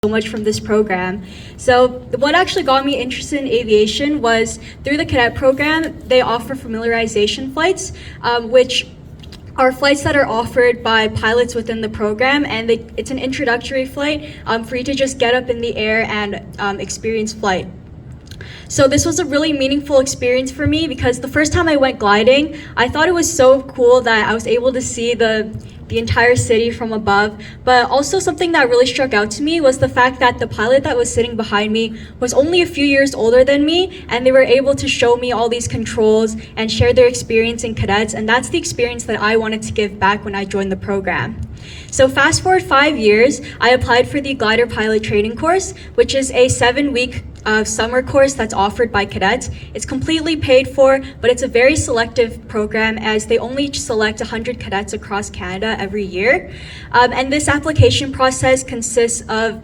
so much from this program. So what actually got me interested in aviation was through the cadet program, they offer familiarization flights, which are flights that are offered by pilots within the program, and it's an introductory flight for you to just get up in the air and experience flight. So this was a really meaningful experience for me because the first time I went gliding, I thought it was so cool that I was able to see the entire city from above. But also something that really struck out to me was the fact that the pilot that was sitting behind me was only a few years older than me, and they were able to show me all these controls and share their experience in cadets, and that's the experience that I wanted to give back when I joined the program. So fast forward 5 years, I applied for the glider pilot training course, which is a 7-week summer course that's offered by cadets. It's completely paid for, but it's a very selective program as they only select 100 cadets across Canada every year. And this application process consists of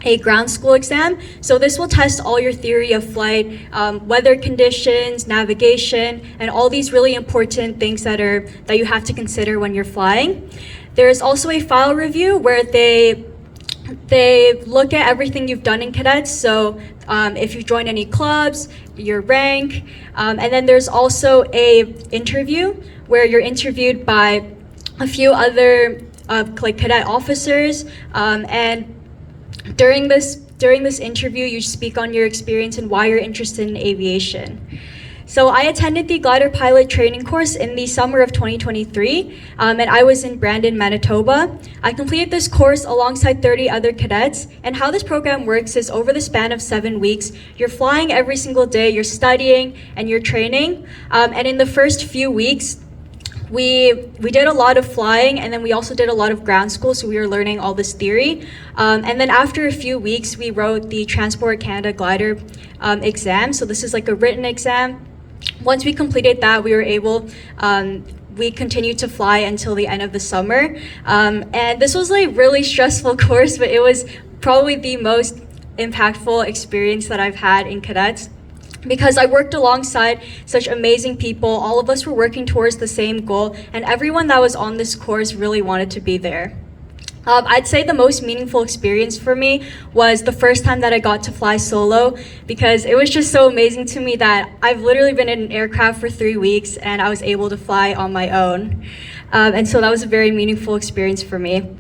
a ground school exam. So this will test all your theory of flight, weather conditions, navigation, and all these really important things that you have to consider when you're flying. There is also a file review where they look at everything you've done in cadets. So if you've joined any clubs, your rank, and then there's also a interview where you're interviewed by a few other cadet officers, and during this interview, you speak on your experience and why you're interested in aviation. So I attended the glider pilot training course in the summer of 2023, and I was in Brandon, Manitoba. I completed this course alongside 30 other cadets, and how this program works is over the span of 7 weeks, you're flying every single day, you're studying, and you're training. And in the first few weeks, we did a lot of flying, and then we also did a lot of ground school, so we were learning all this theory. And then after a few weeks, we wrote the Transport Canada glider exam. So this is like a written exam. Once we completed that, we continued to fly until the end of the summer. And this was a really stressful course, but it was probably the most impactful experience that I've had in cadets, because I worked alongside such amazing people. All of us were working towards the same goal, and everyone that was on this course really wanted to be there. I'd say the most meaningful experience for me was the first time that I got to fly solo, because it was just so amazing to me that I've literally been in an aircraft for 3 weeks and I was able to fly on my own. And so that was a very meaningful experience for me.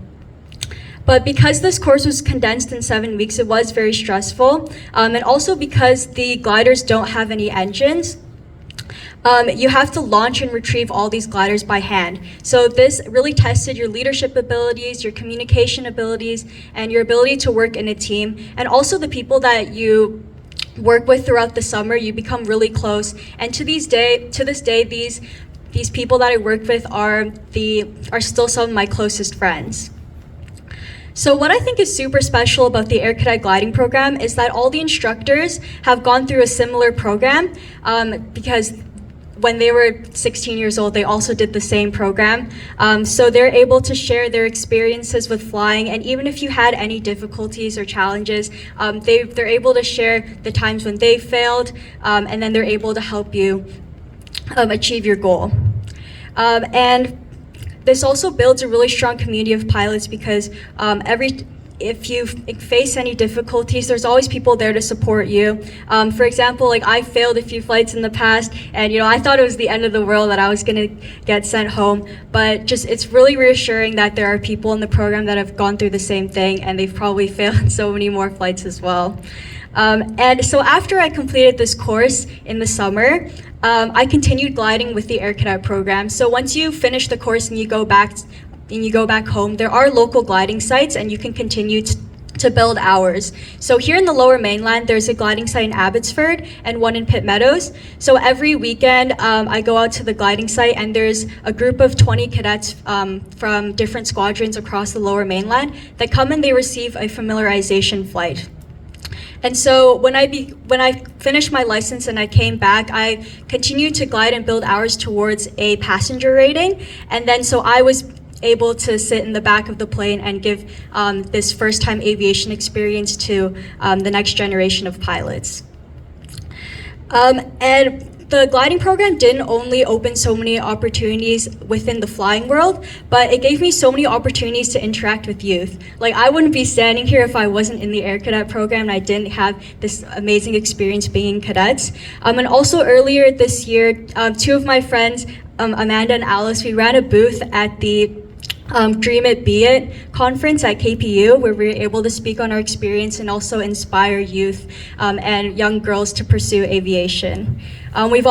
But because this course was condensed in 7 weeks, it was very stressful. And also because the gliders don't have any engines, you have to launch and retrieve all these gliders by hand. So this really tested your leadership abilities, your communication abilities, and your ability to work in a team. And also the people that you work with throughout the summer, you become really close. And to this day, these people that I work with are still some of my closest friends. So what I think is super special about the Air Cadet Gliding program is that all the instructors have gone through a similar program, because when they were 16 years old, they also did the same program. So they're able to share their experiences with flying, and even if you had any difficulties or challenges, they're able to share the times when they failed, and then they're able to help you achieve your goal. And this also builds a really strong community of pilots, because if you face any difficulties, there's always people there to support you. For example, I failed a few flights in the past, and I thought it was the end of the world that I was gonna get sent home. But it's really reassuring that there are people in the program that have gone through the same thing, and they've probably failed so many more flights as well. And so after I completed this course in the summer, I continued gliding with the Air Cadet program. So once you finish the course and you go back home, there are local gliding sites, and you can continue to build hours. So here in the Lower Mainland, there's a gliding site in Abbotsford and one in Pitt Meadows. So every weekend, I go out to the gliding site, and there's a group of 20 cadets from different squadrons across the Lower Mainland that come and they receive a familiarization flight. And so when I finished my license and I came back, I continued to glide and build hours towards a passenger rating. And then so I was able to sit in the back of the plane and give this first-time aviation experience to the next generation of pilots. And the gliding program didn't only open so many opportunities within the flying world, but it gave me so many opportunities to interact with youth. Like, I wouldn't be standing here if I wasn't in the Air Cadet program and I didn't have this amazing experience being in cadets. And also earlier this year, two of my friends, Amanda and Alice, we ran a booth at the Dream It, Be It conference at KPU, where we were able to speak on our experience and also inspire youth and young girls to pursue aviation. We've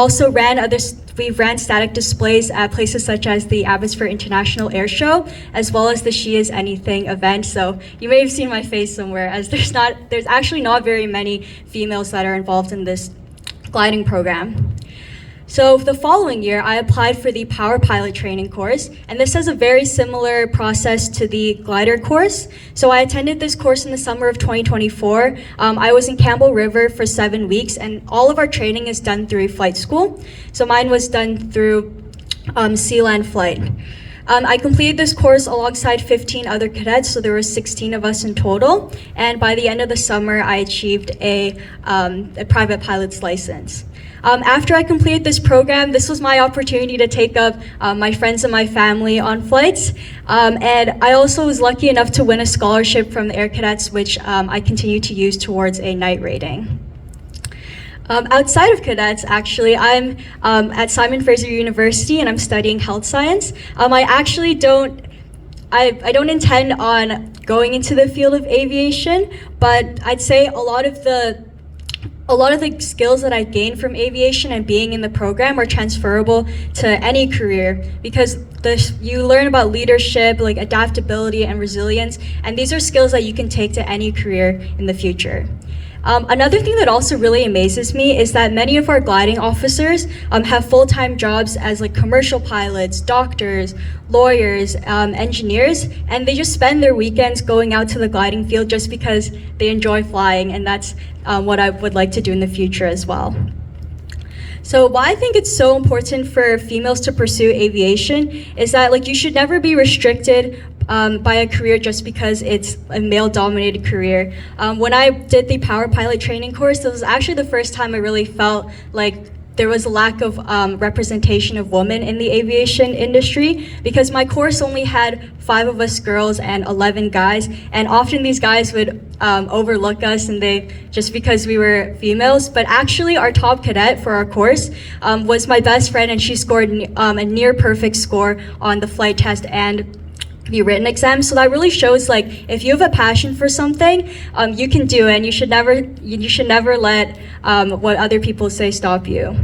ran static displays at places such as the Abbotsford International Air Show, as well as the She Is Anything event. So you may have seen my face somewhere, as there's actually not very many females that are involved in this gliding program. So the following year, I applied for the Power Pilot training course, and this has a very similar process to the glider course. So I attended this course in the summer of 2024. I was in Campbell River for 7 weeks, and all of our training is done through flight school. So mine was done through Sealand Flight. I completed this course alongside 15 other cadets, so there were 16 of us in total. And by the end of the summer, I achieved a private pilot's license. After I completed this program, this was my opportunity to take up my friends and my family on flights. And I also was lucky enough to win a scholarship from the Air Cadets, which I continue to use towards a night rating. Outside of cadets, actually, I'm at Simon Fraser University and I'm studying health science. I actually don't intend on going into the field of aviation, but I'd say a lot of the skills that I gained from aviation and being in the program are transferable to any career, because you learn about leadership, like adaptability and resilience, and these are skills that you can take to any career in the future. Another thing that also really amazes me is that many of our gliding officers have full-time jobs as like commercial pilots, doctors, lawyers, engineers, and they just spend their weekends going out to the gliding field just because they enjoy flying, and that's what I would like to do in the future as well. So why I think it's so important for females to pursue aviation is that you should never be restricted by a career just because it's a male-dominated career. When I did the Power Pilot training course, this was actually the first time I really felt like there was a lack of representation of women in the aviation industry, because my course only had 5 of us girls and 11 guys, and often these guys would overlook us just because we were females. But actually our top cadet for our course was my best friend, and she scored a near perfect score on the flight test and the written exam. So that really shows if you have a passion for something, you can do it, and you should never let what other people say stop you.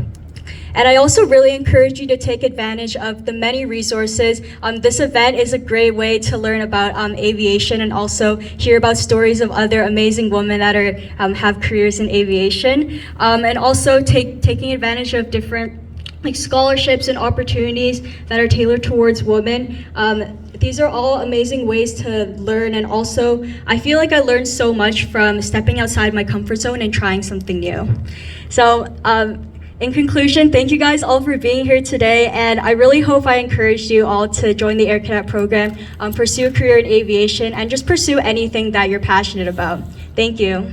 And I also really encourage you to take advantage of the many resources. This event is a great way to learn about aviation and also hear about stories of other amazing women that have careers in aviation, and also taking advantage of different scholarships and opportunities that are tailored towards women. These are all amazing ways to learn, and also I feel like I learned so much from stepping outside my comfort zone and trying something new. So in conclusion, thank you guys all for being here today, and I really hope I encouraged you all to join the Air Cadet program, pursue a career in aviation, and just pursue anything that you're passionate about. Thank you.